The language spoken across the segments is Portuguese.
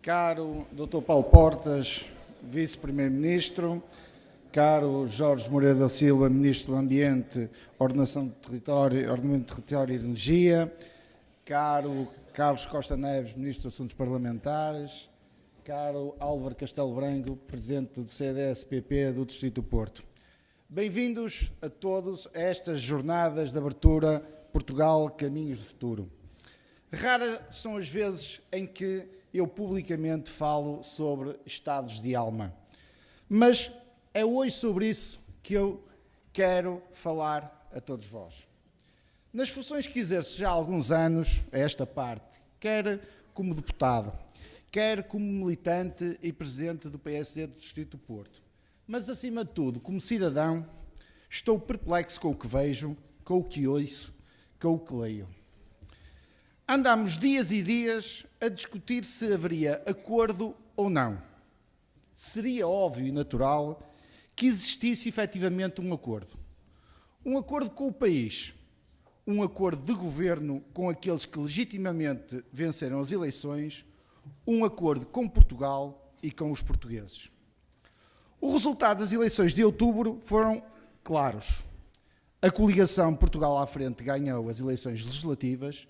Caro Dr. Paulo Portas, Vice-Primeiro-Ministro, caro Jorge Moreira da Silva, Ministro do Ambiente, Ordenação do Território, Ordenamento do Território e Energia, caro Carlos Costa Neves, Ministro dos Assuntos Parlamentares, caro Álvaro Castelo Branco, Presidente do CDS-PP do Distrito do Porto. Bem-vindos a todos a estas jornadas de abertura Portugal Caminhos do Futuro. Raras são as vezes em que eu publicamente falo sobre estados de alma, mas é hoje sobre isso que eu quero falar a todos vós. Nas funções que exerço já há alguns anos, a esta parte, quer como deputado, quer como militante e presidente do PSD do Distrito do Porto, mas acima de tudo, como cidadão, estou perplexo com o que vejo, com o que ouço, com o que leio. Andámos dias e dias a discutir se haveria acordo ou não. Seria óbvio e natural que existisse efetivamente um acordo. Um acordo com o país, um acordo de governo com aqueles que legitimamente venceram as eleições, um acordo com Portugal e com os portugueses. O resultado das eleições de outubro foram claros. A coligação Portugal à Frente ganhou as eleições legislativas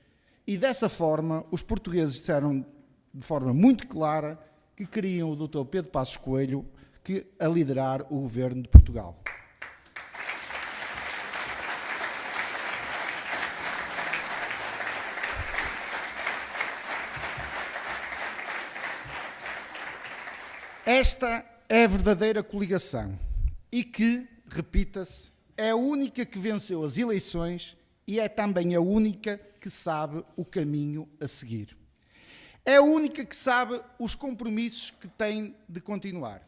e, dessa forma, os portugueses disseram de forma muito clara que queriam o Dr. Pedro Passos Coelho a liderar o governo de Portugal. Esta é a verdadeira coligação e que, repita-se, é a única que venceu as eleições e é também a única que sabe o caminho a seguir. É a única que sabe os compromissos que tem de continuar.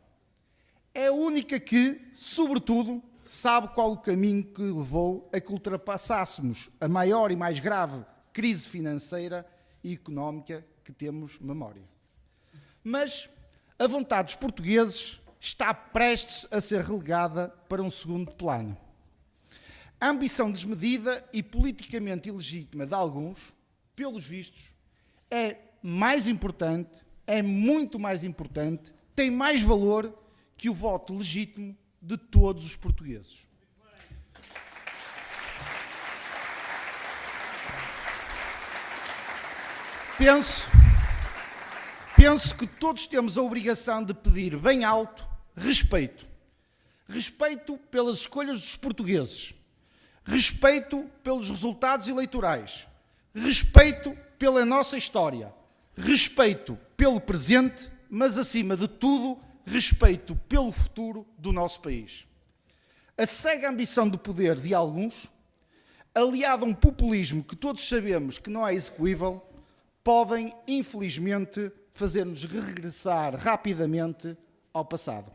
É a única que, sobretudo, sabe qual o caminho que levou a que ultrapassássemos a maior e mais grave crise financeira e económica que temos memória. Mas a vontade dos portugueses está prestes a ser relegada para um segundo plano. A ambição desmedida e politicamente ilegítima de alguns, pelos vistos, é mais importante, é muito mais importante, tem mais valor que o voto legítimo de todos os portugueses. Penso que todos temos a obrigação de pedir bem alto respeito. Respeito pelas escolhas dos portugueses. Respeito pelos resultados eleitorais. Respeito pela nossa história. Respeito pelo presente, mas, acima de tudo, respeito pelo futuro do nosso país. A cega ambição do poder de alguns, aliado a um populismo que todos sabemos que não é execuível, podem, infelizmente, fazer-nos regressar rapidamente ao passado.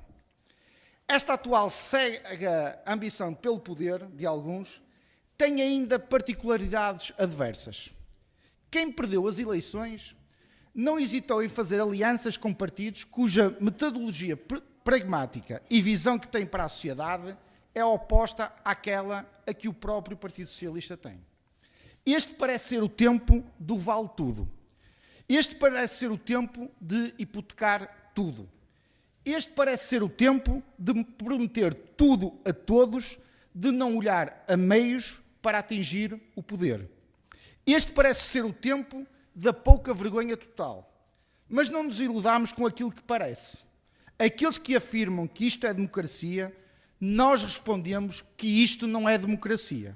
Esta atual cega ambição pelo poder de alguns tem ainda particularidades adversas. Quem perdeu as eleições não hesitou em fazer alianças com partidos cuja metodologia pragmática e visão que tem para a sociedade é oposta àquela a que o próprio Partido Socialista tem. Este parece ser o tempo do vale tudo. Este parece ser o tempo de hipotecar tudo. Este parece ser o tempo de prometer tudo a todos, de não olhar a meios para atingir o poder. Este parece ser o tempo da pouca vergonha total. Mas não nos iludamos com aquilo que parece. Aqueles que afirmam que isto é democracia, nós respondemos que isto não é democracia.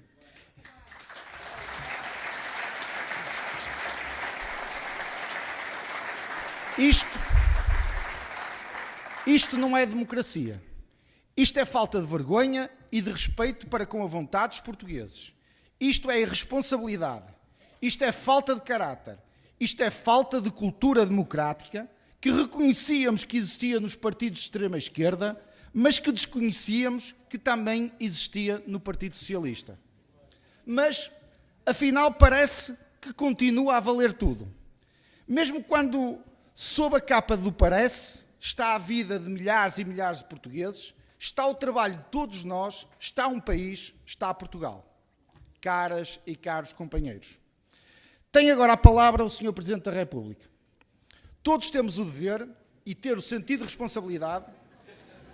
Isto não é democracia. Isto é falta de vergonha e de respeito para com a vontade dos portugueses. Isto é irresponsabilidade. Isto é falta de caráter. Isto é falta de cultura democrática que reconhecíamos que existia nos partidos de extrema-esquerda, mas que desconhecíamos que também existia no Partido Socialista. Mas, afinal, parece que continua a valer tudo. Mesmo quando, sob a capa do parece, está a vida de milhares e milhares de portugueses, está o trabalho de todos nós, está um país, está Portugal. Caras e caros companheiros. Tem agora a palavra o Sr. Presidente da República. Todos temos o dever e ter o sentido de responsabilidade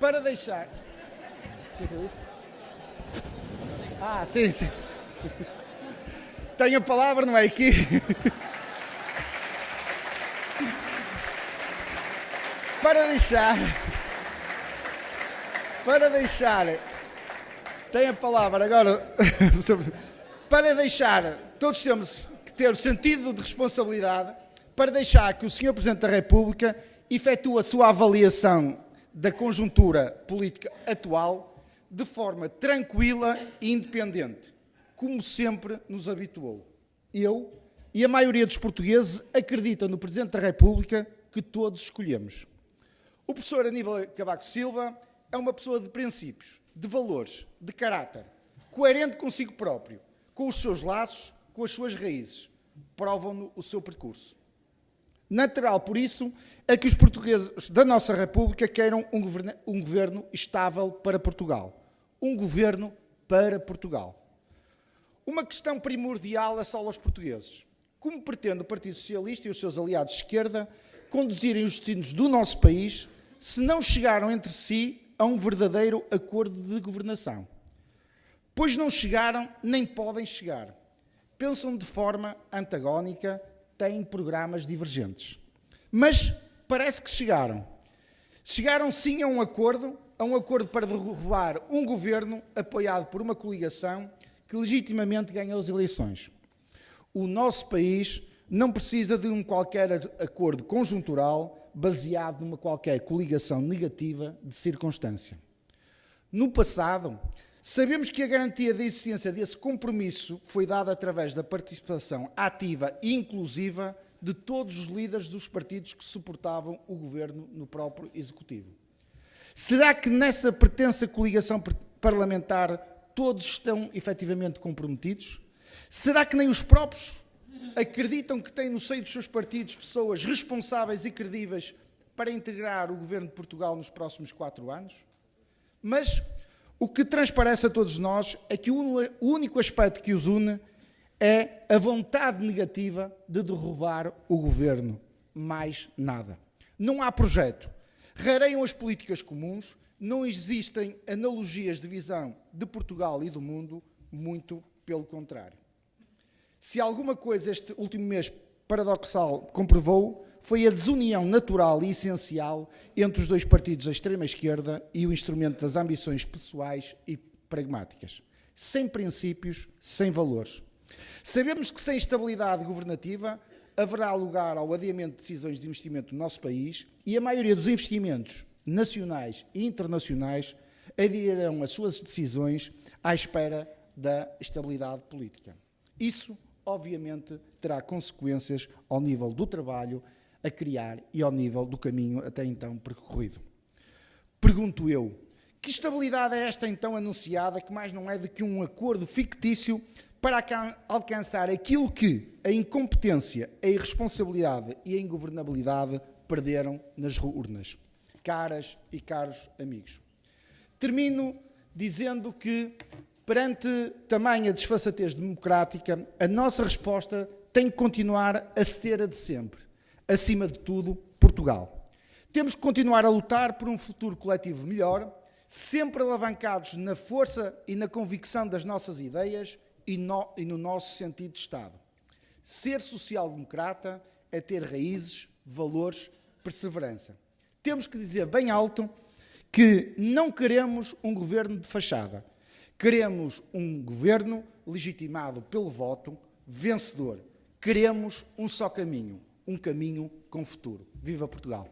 para deixar... O que é que eu disse? Ah, sim. Tenho a palavra, não é aqui? Para deixar, tem a palavra agora, para deixar, todos temos que ter o sentido de responsabilidade, para deixar que o Sr. Presidente da República efetue a sua avaliação da conjuntura política atual de forma tranquila e independente, como sempre nos habituou. Eu e a maioria dos portugueses acreditam no Presidente da República que todos escolhemos. O professor Aníbal Cavaco Silva é uma pessoa de princípios, de valores, de caráter, coerente consigo próprio, com os seus laços, com as suas raízes. Provam-no o seu percurso. Natural, por isso, é que os portugueses da nossa República queiram um governo estável para Portugal. Um governo para Portugal. Uma questão primordial assola aos portugueses. Como pretende o Partido Socialista e os seus aliados de esquerda conduzirem os destinos do nosso país se não chegaram entre si a um verdadeiro acordo de governação? Pois não chegaram, nem podem chegar. Pensam de forma antagónica, têm programas divergentes. Mas parece que chegaram. Chegaram sim a um acordo para derrubar um governo apoiado por uma coligação que legitimamente ganhou as eleições. O nosso país não precisa de um qualquer acordo conjuntural baseado numa qualquer coligação negativa de circunstância. No passado, sabemos que a garantia da existência desse compromisso foi dada através da participação ativa e inclusiva de todos os líderes dos partidos que suportavam o governo no próprio Executivo. Será que nessa pretensa coligação parlamentar todos estão efetivamente comprometidos? Será que nem os próprios acreditam que têm no seio dos seus partidos pessoas responsáveis e credíveis para integrar o governo de Portugal nos próximos 4 anos? Mas o que transparece a todos nós é que o único aspecto que os une é a vontade negativa de derrubar o governo. Mais nada. Não há projeto. Rareiam as políticas comuns, não existem analogias de visão de Portugal e do mundo, muito pelo contrário. Se alguma coisa este último mês paradoxal comprovou, foi a desunião natural e essencial entre os dois partidos da extrema-esquerda e o instrumento das ambições pessoais e pragmáticas. Sem princípios, sem valores. Sabemos que sem estabilidade governativa haverá lugar ao adiamento de decisões de investimento no nosso país e a maioria dos investimentos nacionais e internacionais adirão as suas decisões à espera da estabilidade política. Isso, obviamente, terá consequências ao nível do trabalho a criar e ao nível do caminho até então percorrido. Pergunto eu, que estabilidade é esta então anunciada, que mais não é do que um acordo fictício para alcançar aquilo que a incompetência, a irresponsabilidade e a ingovernabilidade perderam nas urnas? Caras e caros amigos. Termino dizendo que, perante tamanha desfaçatez democrática, a nossa resposta tem que continuar a ser a de sempre. Acima de tudo, Portugal. Temos que continuar a lutar por um futuro coletivo melhor, sempre alavancados na força e na convicção das nossas ideias e no nosso sentido de Estado. Ser social-democrata é ter raízes, valores, perseverança. Temos que dizer bem alto que não queremos um governo de fachada. Queremos um governo legitimado pelo voto, vencedor. Queremos um só caminho, um caminho com futuro. Viva Portugal!